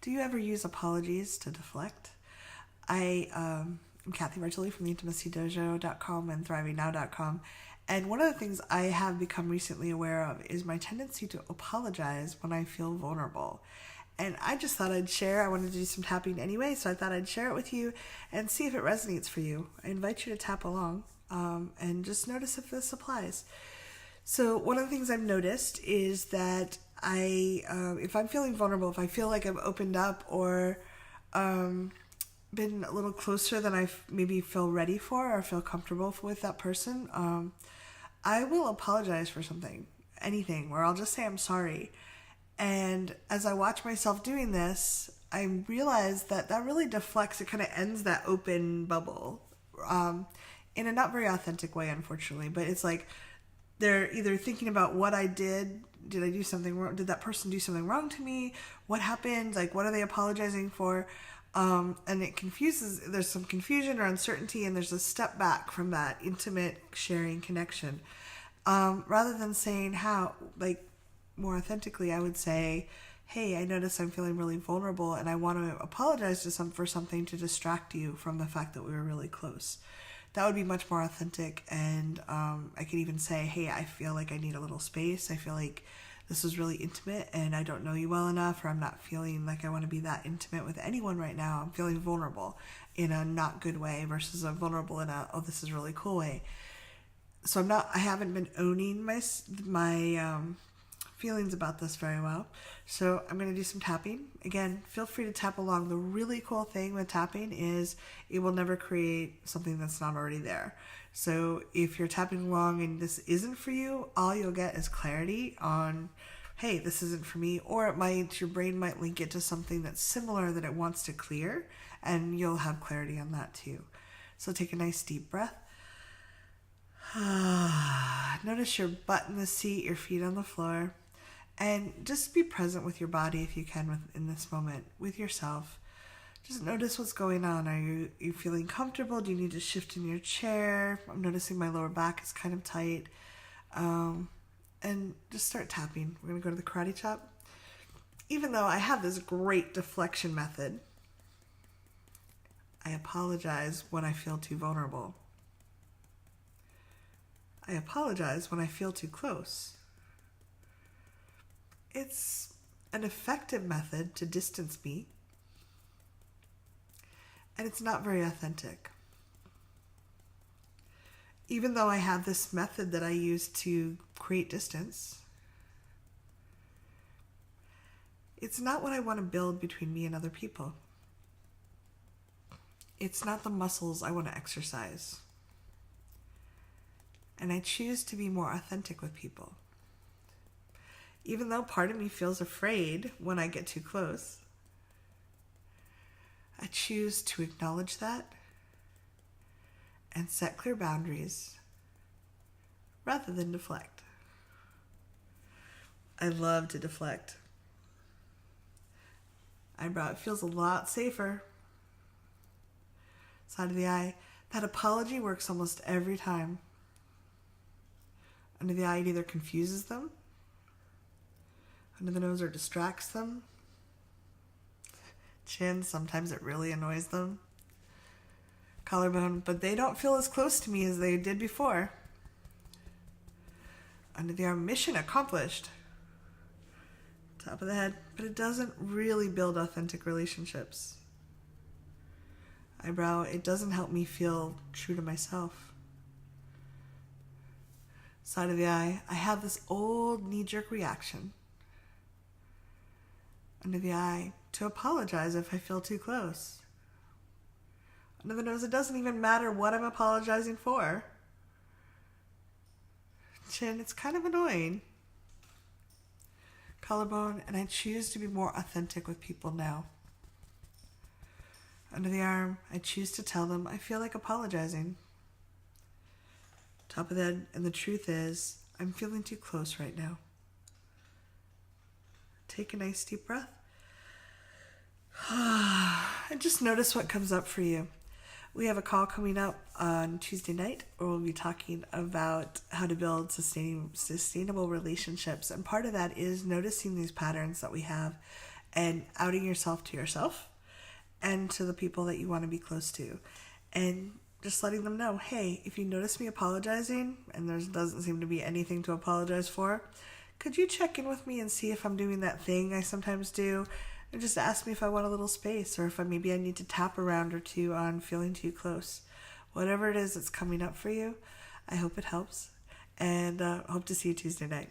Do you ever use apologies to deflect? I'm Kathy Martilli from theintimacydojo.com and thrivingnow.com. And one of the things I have become recently aware of is my tendency to apologize when I feel vulnerable. And I just thought I'd share. I wanted to do some tapping anyway, so I thought I'd share it with you and see if it resonates for you. I invite you to tap along and just notice if this applies. So one of the things I've noticed is that if I'm feeling vulnerable, if I feel like I've opened up or been a little closer than I maybe feel ready for or feel comfortable with that person, I will apologize for something, anything, or I'll just say I'm sorry. And as I watch myself doing this, I realize that really deflects, it kind of ends that open bubble in a not very authentic way, unfortunately. But it's like they're either thinking about what I did. Did I do something wrong? Did that person do something wrong to me? What happened? Like, what are they apologizing for? And it confuses, there's some confusion or uncertainty, and there's a step back from that intimate sharing connection. Rather than saying how, like, more authentically, I would say, hey, I notice I'm feeling really vulnerable and I want to apologize for something to distract you from the fact that we were really close. That would be much more authentic, and I could even say, hey, I feel like I need a little space. I feel like this is really intimate and I don't know you well enough, or I'm not feeling like I want to be that intimate with anyone right now. I'm feeling vulnerable in a not good way versus a vulnerable in a, oh, this is really cool way. So I haven't been owning my feelings about this very well. So I'm going to do some tapping. Again, feel free to tap along. The really cool thing with tapping is it will never create something that's not already there. So if you're tapping along and this isn't for you, all you'll get is clarity on, hey, this isn't for me, or your brain might link it to something that's similar that it wants to clear, and you'll have clarity on that too. So take a nice deep breath. Notice your butt in the seat, your feet on the floor. And just be present with your body if you can in this moment, with yourself. Just notice what's going on. Are you feeling comfortable? Do you need to shift in your chair? I'm noticing my lower back is kind of tight. And just start tapping. We're going to go to the karate chop. Even though I have this great deflection method, I apologize when I feel too vulnerable. I apologize when I feel too close. It's an effective method to distance me, and it's not very authentic. Even though I have this method that I use to create distance, it's not what I want to build between me and other people. It's not the muscles I want to exercise. And I choose to be more authentic with people. Even though part of me feels afraid when I get too close, I choose to acknowledge that and set clear boundaries rather than deflect. I love to deflect. Eyebrow, it feels a lot safer. Side of the eye, that apology works almost every time. Under the eye, it either confuses them, under the nose, or distracts them. Chin, sometimes it really annoys them. Collarbone, but they don't feel as close to me as they did before. Under the arm, mission accomplished. Top of the head, but it doesn't really build authentic relationships. Eyebrow, it doesn't help me feel true to myself. Side of the eye, I have this old knee-jerk reaction. Under the eye, to apologize if I feel too close. Under the nose, it doesn't even matter what I'm apologizing for. Chin, it's kind of annoying. Collarbone, and I choose to be more authentic with people now. Under the arm, I choose to tell them I feel like apologizing. Top of the head, and the truth is, I'm feeling too close right now. Take a nice deep breath. And just notice what comes up for you. We have a call coming up on Tuesday night where we'll be talking about how to build sustainable relationships. And part of that is noticing these patterns that we have and outing yourself to yourself and to the people that you want to be close to. And just letting them know, hey, if you notice me apologizing and there doesn't seem to be anything to apologize for, could you check in with me and see if I'm doing that thing I sometimes do? And just ask me if I want a little space, or if maybe I need to tap a round or two on feeling too close. Whatever it is that's coming up for you, I hope it helps. And hope to see you Tuesday night.